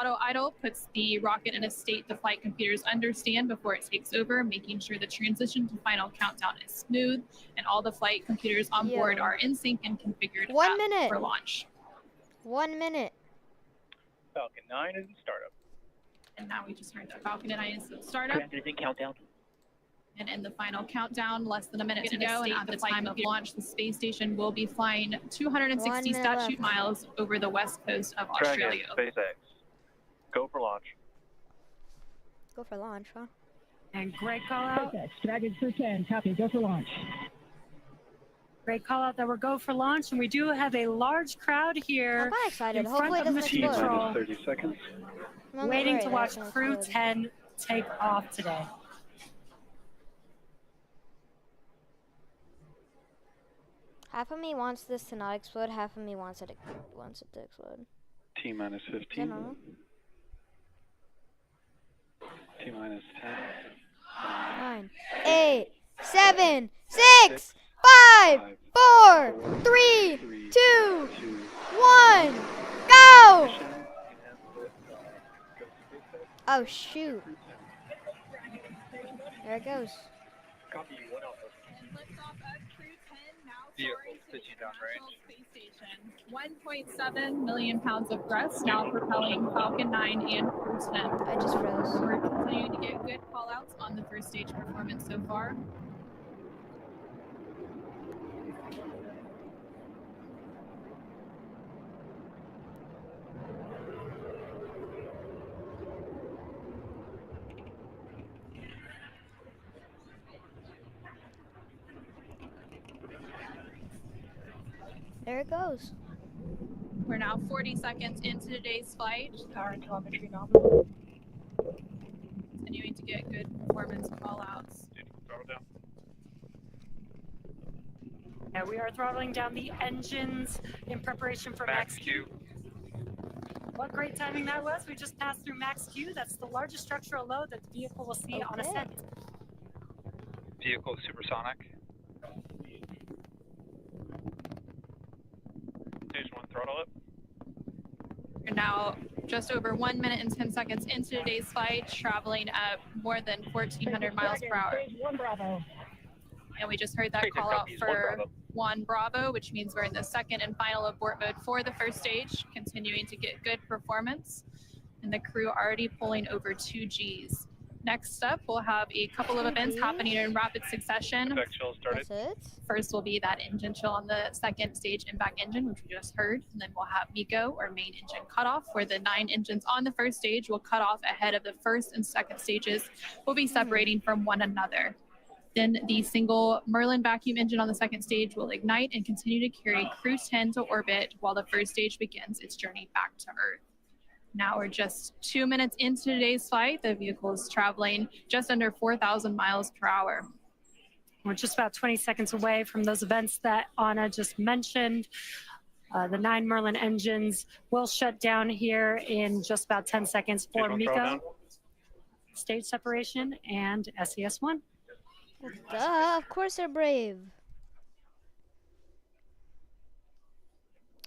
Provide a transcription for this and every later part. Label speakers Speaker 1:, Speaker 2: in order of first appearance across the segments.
Speaker 1: auto idle puts the rocket in a state the flight computers understand before it takes over, making sure the transition to final countdown is smooth and all the flight computers on board are in sync and configured
Speaker 2: 1 minute
Speaker 1: for launch.
Speaker 2: 1 minute.
Speaker 3: Falcon 9 is in startup.
Speaker 1: And now we just heard that Falcon 9 is in startup.
Speaker 3: Transition countdown.
Speaker 1: And in the final countdown, less than a minute to go, and at the time of launch, the space station will be flying 260 statute miles over the west coast of Australia.
Speaker 3: SpaceX. Go for launch.
Speaker 2: Go for launch, huh?
Speaker 4: And great call out.
Speaker 5: SpaceX, Dragon Crew 10, copy, go for launch.
Speaker 4: Great call out that we're go for launch, and we do have a large crowd here.
Speaker 2: I'm excited.
Speaker 4: In
Speaker 2: Hopefully it
Speaker 4: front of
Speaker 2: doesn't
Speaker 4: Mission
Speaker 2: explode.
Speaker 4: Control,
Speaker 3: 30 seconds.
Speaker 4: waiting to watch Crew 10 take off today.
Speaker 2: Half of me wants this to not explode. Half of me wants it to explode.
Speaker 3: T minus 15.
Speaker 2: know.
Speaker 3: T minus 10.
Speaker 2: 9, 8, 7, 6, 5, 4, 3, 2, 1, go! Oh shoot! There it goes.
Speaker 3: Copy 1 Alpha. Vehicle pitching downrange.
Speaker 1: Space station. 1.7 million pounds of thrust now propelling Falcon 9 and Crew 10.
Speaker 2: I just froze.
Speaker 1: We're continuing to get good call-outs on the first stage performance so far.
Speaker 2: There it goes.
Speaker 1: We're now 40 seconds into today's flight.
Speaker 5: Power and telemetry nominal.
Speaker 1: Continuing to get good performance call-outs.
Speaker 3: Throttle down.
Speaker 4: Yeah, we are throttling down the engines in preparation for Max Q. What great timing that was. We just passed through Max Q. That's the largest structural load that the vehicle will see on ascent.
Speaker 3: Vehicle supersonic. Stage 1, throttle up.
Speaker 1: We're now just over 1 minute and 10 seconds into today's flight, traveling at more than 1,400 miles per hour.
Speaker 5: Stage 1 Bravo.
Speaker 1: And we just heard that call out for 1 Bravo, which means we're in the second and final abort mode for the first stage, continuing to get good performance. And the crew already pulling over 2 Gs. Next up, we'll have a couple of events happening in rapid succession.
Speaker 2: That's it.
Speaker 1: First will be that engine chill on the second stage impact engine, which we just heard. And then we'll have MECO, or main engine cutoff, where the 9 engines on the first stage will cut off ahead of the first and second stages. Will be separating from one another. Then the single Merlin vacuum engine on the second stage will ignite and continue to carry Crew 10 to orbit while the first stage begins its journey back to Earth. Now we're just 2 minutes into today's flight. The vehicle is traveling just under 4,000 miles per hour.
Speaker 4: We're just about 20 seconds away from those events that Anna just mentioned. The 9 Merlin engines will shut down here in just about 10 seconds for MECO, stage separation, and SES-1.
Speaker 2: Duh, of course they're brave.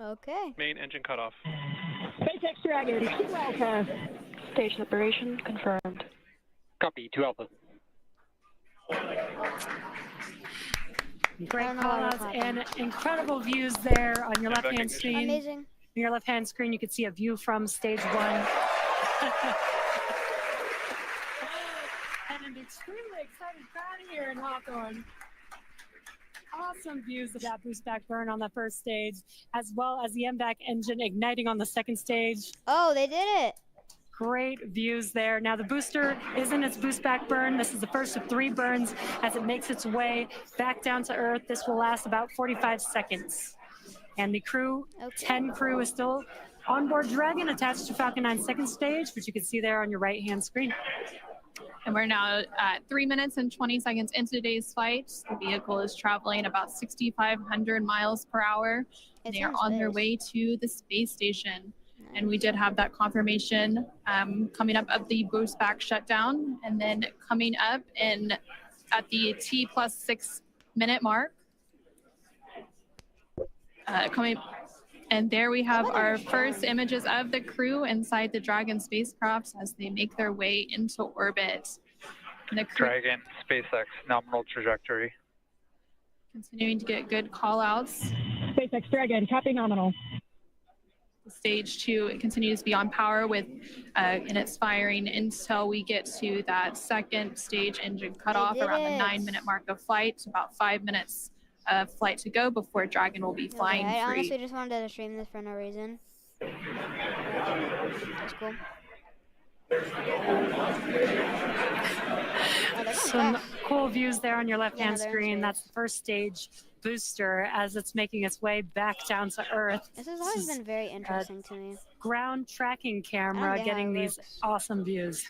Speaker 2: Okay.
Speaker 3: Main engine cutoff.
Speaker 5: SpaceX Dragon 2 Alpha.
Speaker 6: Stage separation confirmed.
Speaker 3: Copy 2 Alpha.
Speaker 4: Great call-outs and incredible views there on your left-hand screen.
Speaker 2: Amazing.
Speaker 4: On your left-hand screen, you can see a view from stage 1. And an extremely excited crowd here in Hawthorne. Awesome views of that boost back burn on the first stage, as well as the MVAC engine igniting on the second stage.
Speaker 2: Oh, they did it.
Speaker 4: Great views there. Now the booster is in its boost back burn. This is the first of 3 burns as it makes its way back down to Earth. This will last about 45 seconds. And the crew, 10 crew, is still on board Dragon attached to Falcon 9 second stage, which you can see there on your right-hand screen.
Speaker 1: And we're now at 3 minutes and 20 seconds into today's flight. The vehicle is traveling about 6,500 miles per hour. And they are on their way to the space station. And we did have that confirmation coming up of the boost back shutdown. And then coming up at the T+6 minute mark, coming And there we have
Speaker 2: look at
Speaker 1: our
Speaker 2: this
Speaker 1: first
Speaker 2: Dragon.
Speaker 1: images of the crew inside the Dragon spacecraft as they make their way into orbit. And the crew
Speaker 3: Dragon, SpaceX, nominal trajectory.
Speaker 1: continuing to get good call outs.
Speaker 5: SpaceX Dragon, copy nominal.
Speaker 1: Stage 2 continues to be on power with and it's firing until we get to that second stage engine cutoff
Speaker 2: did
Speaker 1: around the
Speaker 2: it.
Speaker 1: 9-minute mark of flight. About 5 minutes of flight to go before Dragon will be flying
Speaker 2: Okay, I
Speaker 1: free.
Speaker 2: honestly just wanted to stream this for no reason. That's cool. Oh, they're going
Speaker 4: Some
Speaker 2: fast.
Speaker 4: cool views there on your
Speaker 2: Yeah,
Speaker 4: left-hand
Speaker 2: they're in
Speaker 4: screen.
Speaker 2: space.
Speaker 4: That's the first stage booster as it's making its way back down to Earth.
Speaker 2: This has always been very interesting to me.
Speaker 4: Ground tracking camera
Speaker 2: get how
Speaker 4: getting
Speaker 2: it
Speaker 4: these
Speaker 2: works.
Speaker 4: awesome views.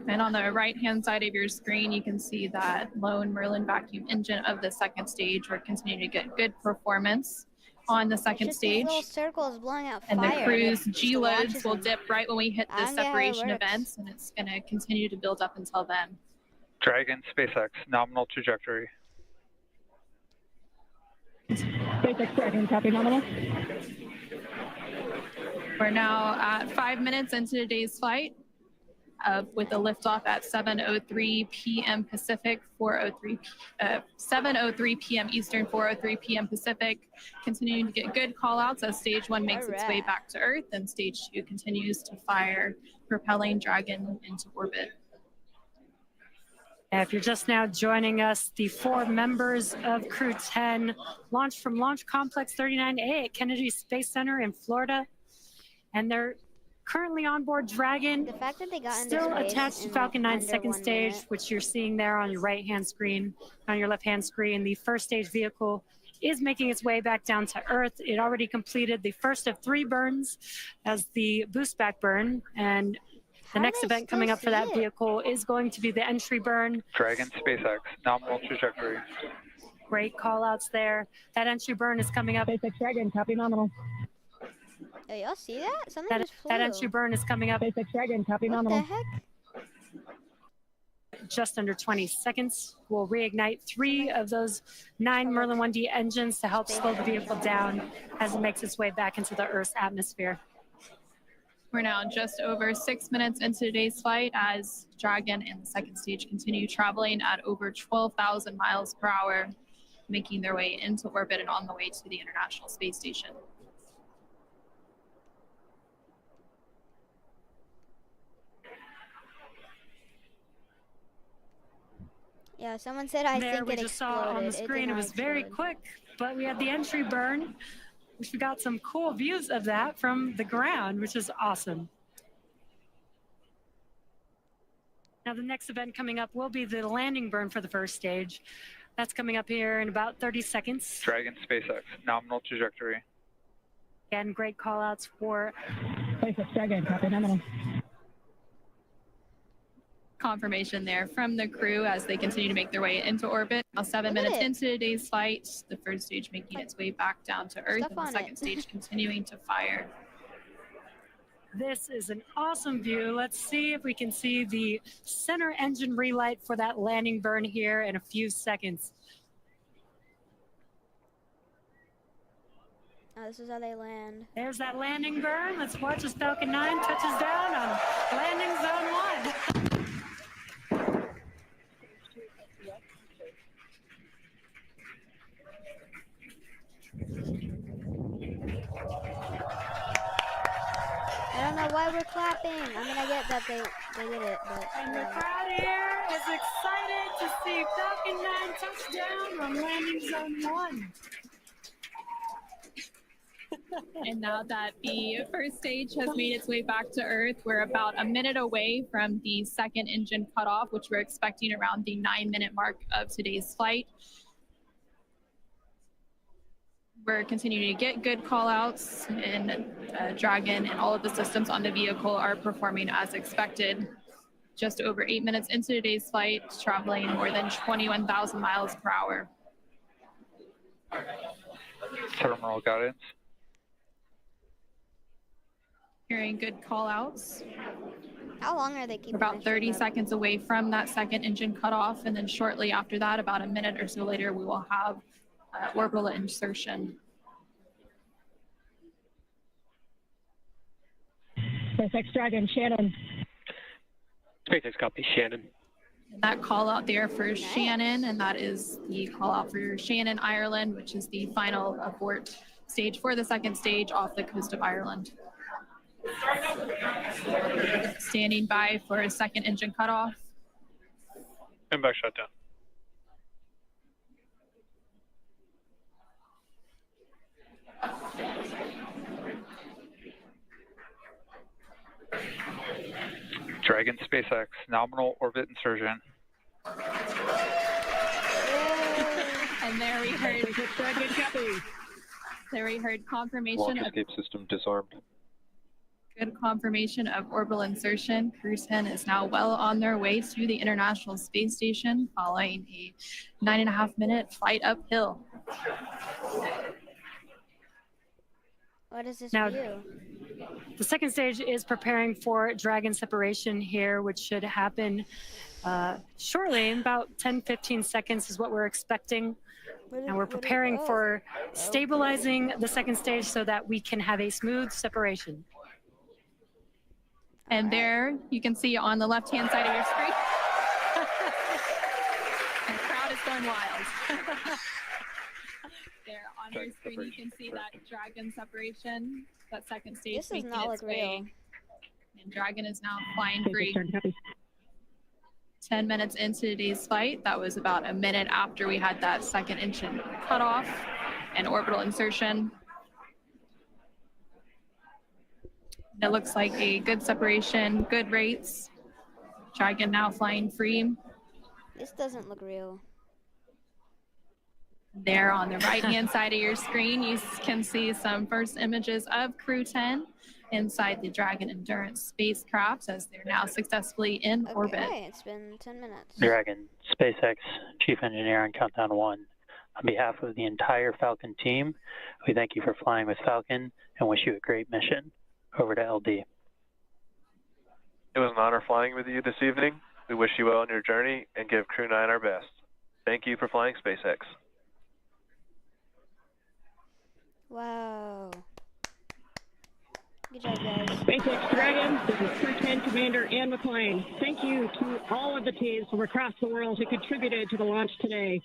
Speaker 1: And on the right-hand side of your screen, you can see that lone Merlin vacuum engine of the second stage. We're continuing to get good performance on the
Speaker 2: It's
Speaker 1: second
Speaker 2: just these
Speaker 1: stage.
Speaker 2: little circles blowing out
Speaker 1: And the
Speaker 2: fire.
Speaker 1: crew's
Speaker 2: It just
Speaker 1: G loads
Speaker 2: launches
Speaker 1: will
Speaker 2: them.
Speaker 1: dip right when we hit
Speaker 2: I
Speaker 1: the
Speaker 2: don't get how it
Speaker 1: separation
Speaker 2: works.
Speaker 1: events, and it's going to continue to build up until then.
Speaker 3: Dragon, SpaceX, nominal trajectory.
Speaker 5: SpaceX Dragon, copy nominal.
Speaker 1: We're now at 5 minutes into today's flight with a liftoff at 7:03 p.m. Pacific, 7:03 p.m. Eastern, 4:03 p.m. Pacific. Continuing to get good call outs as stage 1 makes its way
Speaker 2: Alright.
Speaker 1: back to Earth, and stage 2 continues to fire, propelling Dragon into orbit.
Speaker 4: If you're just now joining us, the 4 members of Crew 10 launched from Launch Complex 39A at Kennedy Space Center in Florida. And they're currently on board Dragon,
Speaker 2: The fact that they got into
Speaker 4: still
Speaker 2: space
Speaker 4: attached to
Speaker 2: in,
Speaker 4: Falcon
Speaker 2: like,
Speaker 4: 9
Speaker 2: under
Speaker 4: second
Speaker 2: 1
Speaker 4: stage,
Speaker 2: minute.
Speaker 4: which you're seeing there on your right-hand screen, on your left-hand screen. The first stage vehicle is making its way back down to Earth. It already completed the first of 3 burns as the boost back burn. And the
Speaker 2: How do
Speaker 4: next
Speaker 2: they
Speaker 4: event coming
Speaker 2: still
Speaker 4: up for that
Speaker 2: see it?
Speaker 4: vehicle is going to be the entry burn.
Speaker 3: Dragon, SpaceX, nominal trajectory.
Speaker 4: Great call outs there. That entry burn is coming up.
Speaker 5: SpaceX Dragon, copy nominal.
Speaker 2: Oh, y'all see that? Something
Speaker 4: That,
Speaker 2: just flew.
Speaker 4: that entry burn is coming up
Speaker 5: SpaceX Dragon, copy
Speaker 2: What the
Speaker 5: nominal.
Speaker 2: heck?
Speaker 4: just under 20 seconds. We'll reignite 3 of those 9 Merlin 1D engines to help slow the vehicle down as it makes its way back into the Earth's atmosphere.
Speaker 1: We're now just over 6 minutes into today's flight as Dragon and the second stage continue traveling at over 12,000 miles per hour, making their way into orbit and on the way to the International Space Station.
Speaker 2: Yeah, someone said I
Speaker 4: There
Speaker 2: think
Speaker 4: we
Speaker 2: it
Speaker 4: just
Speaker 2: exploded.
Speaker 4: saw on the
Speaker 2: It did
Speaker 4: screen, it
Speaker 2: not
Speaker 4: was very
Speaker 2: explode.
Speaker 4: quick, but we had the entry burn, which we got some cool views of that from the ground, which is awesome. Now the next event coming up will be the landing burn for the first stage. That's coming up here in about 30 seconds.
Speaker 3: Dragon, SpaceX, nominal trajectory.
Speaker 4: Again, great call outs for
Speaker 5: SpaceX Dragon, copy nominal.
Speaker 1: Confirmation there from the crew as they continue to make their way into orbit. Now 7
Speaker 2: Look at
Speaker 1: minutes
Speaker 2: it.
Speaker 1: into today's flight, the first stage making its way back down to Earth
Speaker 2: Stuff
Speaker 1: and the
Speaker 2: on
Speaker 1: second
Speaker 2: it.
Speaker 1: stage continuing to fire.
Speaker 4: This is an awesome view. Let's see if we can see the center engine relight for that landing burn here in a few seconds.
Speaker 2: Oh, this is how they land.
Speaker 4: There's that landing burn. Let's watch as Falcon 9 touches down on landing zone 1.
Speaker 2: I don't know why we're clapping. I mean, I get that they did it, but
Speaker 4: And the crowd here is excited to see Falcon 9 touch down on landing zone 1.
Speaker 1: And now that the first stage has made its way back to Earth, we're about a minute away from the second engine cutoff, which we're expecting around the 9-minute mark of today's flight. We're continuing to get good call outs, and Dragon and all of the systems on the vehicle are performing as expected. Just over 8 minutes into today's flight, traveling more than 21,000 miles per hour.
Speaker 3: Terminal guidance.
Speaker 1: Hearing good call outs.
Speaker 2: how long are they keeping
Speaker 1: About
Speaker 2: this
Speaker 1: 30
Speaker 2: shit up?
Speaker 1: seconds away from that second engine cutoff, and then shortly after that, about a minute or so later, we will have orbital insertion.
Speaker 5: SpaceX Dragon, Shannon.
Speaker 7: SpaceX copy, Shannon.
Speaker 1: That call out there for Shannon, and that is the call out for Shannon, Ireland, which is the final abort stage for the second stage off the coast of Ireland. Standing by for a second engine cutoff.
Speaker 3: Impact shutdown. Dragon SpaceX, nominal orbit insertion.
Speaker 1: And there we heard,
Speaker 5: SpaceX Dragon, copy.
Speaker 1: confirmation
Speaker 7: Launch
Speaker 1: of
Speaker 7: escape system disarmed.
Speaker 1: good confirmation of orbital insertion. Crew 10 is now well on their way to the International Space Station following a 9.5-minute flight uphill.
Speaker 2: What is this
Speaker 4: Now-
Speaker 2: view?
Speaker 4: The second stage is preparing for Dragon separation here, which should happen shortly. In about 10-15 seconds is what we're expecting. And we're preparing for stabilizing the second stage so that we can have a smooth separation.
Speaker 1: And there you can see on the left-hand side of your screen, the crowd is going wild. There on your screen, you can see that Dragon separation, that second stage
Speaker 2: This does
Speaker 1: making
Speaker 2: not
Speaker 1: its
Speaker 2: look
Speaker 1: way.
Speaker 2: real.
Speaker 1: And Dragon is now flying
Speaker 5: SpaceX
Speaker 1: free.
Speaker 5: Dragon, copy.
Speaker 1: 10 minutes into today's flight, that was about a minute after we had that second engine cutoff and orbital insertion. And it looks like a good separation, good rates. Dragon now flying free.
Speaker 2: This doesn't look real.
Speaker 1: There on the right-hand side of your screen, you can see some first images of Crew 10 inside the Dragon Endurance spacecraft as they're now successfully in orbit.
Speaker 2: Okay, it's been 10 minutes.
Speaker 8: Dragon, SpaceX Chief Engineer on Countdown 1. On behalf of the entire Falcon team, we thank you for flying with Falcon and wish you a great mission. Over to LD.
Speaker 9: It was an honor flying with you this evening. We wish you well on your journey and give Crew 9 our best. Thank you for flying SpaceX.
Speaker 2: Wow. Good job, guys.
Speaker 5: SpaceX Dragon, this is Crew 10 Commander Ann McLean. Thank you to all of the teams from across the world who contributed to the launch today.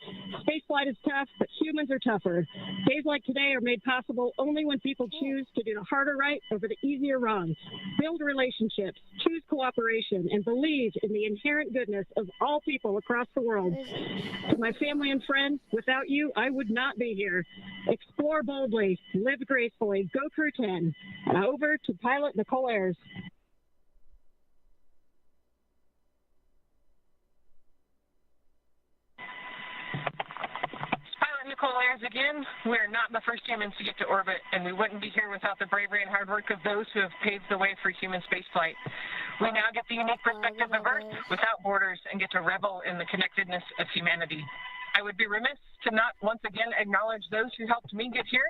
Speaker 5: Spaceflight is tough, but humans are tougher. Days like today are made possible only when people choose to do the harder right over the easier wrong. Build relationships, choose cooperation, and believe in the inherent goodness of all people across the world. To my family and friends, without you, I would not be here. Explore boldly, live gracefully, go Crew 10. And over to pilot Nicole Ayers.
Speaker 10: Pilot Nicole Ayers again. We're not the first humans to get to orbit, and we wouldn't be here without the bravery and hard work of those who have paved the way for human spaceflight. We now get the unique perspective of Earth without borders and get to revel in the connectedness of humanity. I would be remiss to not once again acknowledge those who helped me get here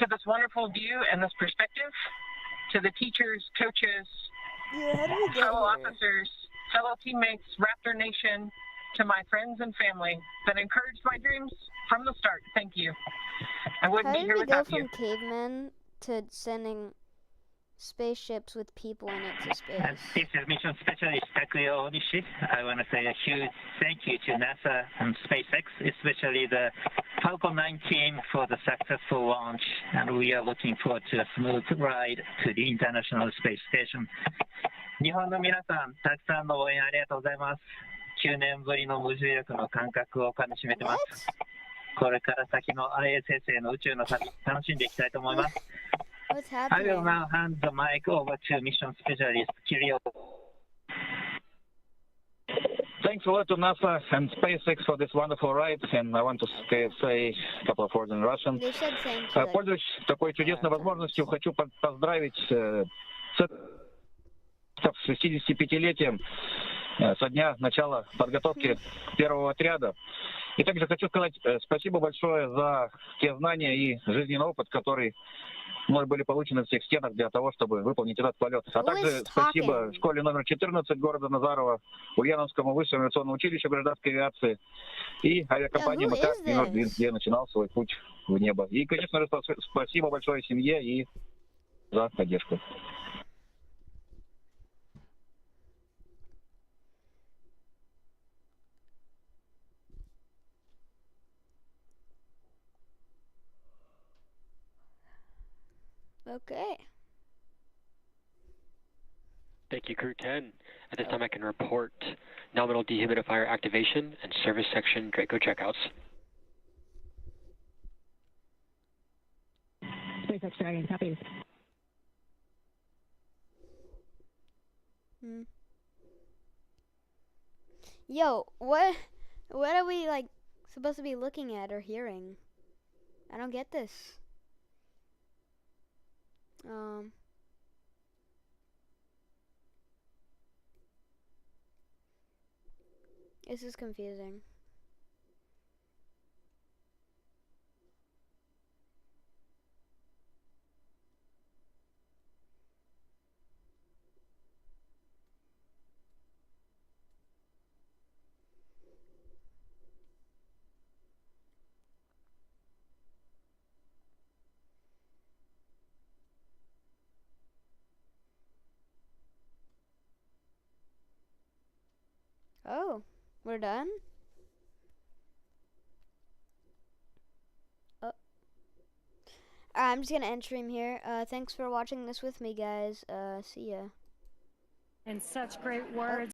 Speaker 10: to this wonderful view and this perspective, to the teachers, coaches, fellow officers, fellow teammates, Raptor Nation, to my friends and family that encouraged my dreams from the start. Thank you. I wouldn't
Speaker 2: How
Speaker 10: be
Speaker 2: did
Speaker 10: here
Speaker 2: we go
Speaker 10: without you.
Speaker 2: from cavemen to sending spaceships with people in it to space?
Speaker 11: This is Mission Specialist Takuya Onishi. I want to say a huge thank you to NASA and SpaceX, especially the Falcon 9 team for the successful launch, and we are looking forward to a smooth ride to the International Space Station. 日本の皆さん、たくさんの応援ありがとうございます。9年ぶりの無重力の感覚をかみしめてます。これから先の ISS への宇宙の旅、楽しんでいきたいと思います。
Speaker 2: What's
Speaker 11: I will
Speaker 2: happening?
Speaker 11: now hand the mic over to Mission Specialist Kirill.
Speaker 12: Thanks a lot to NASA and SpaceX for this wonderful ride, and I want to say a couple of words in Russian.
Speaker 2: They said thank you.
Speaker 12: Пользуясь такой чудесной возможностью, хочу поздравить с 65-летием со дня начала подготовки первого отряда. И также хочу сказать спасибо большое за те знания и жизненный опыт, который мной были получены в всех стенах для того, чтобы выполнить этот полет. А также спасибо школе номер 14 города Назарова, Ульяновскому высшему авиационному училищу гражданской авиации и авиакомпании МК, где начинал свой путь в небо. И, конечно же, спасибо большое семье и за поддержку.
Speaker 2: Okay.
Speaker 7: Thank you, Crew 10. At this time, I can report nominal dehumidifier activation and service section Draco checkouts.
Speaker 5: SpaceX Dragon, copy.
Speaker 2: Yo, what are we like supposed to be looking at or hearing? I don't get this. This is confusing. Oh, we're done? Oh. I'm just gonna end stream here. Thanks for watching this with me, guys. See ya.
Speaker 4: And such great words.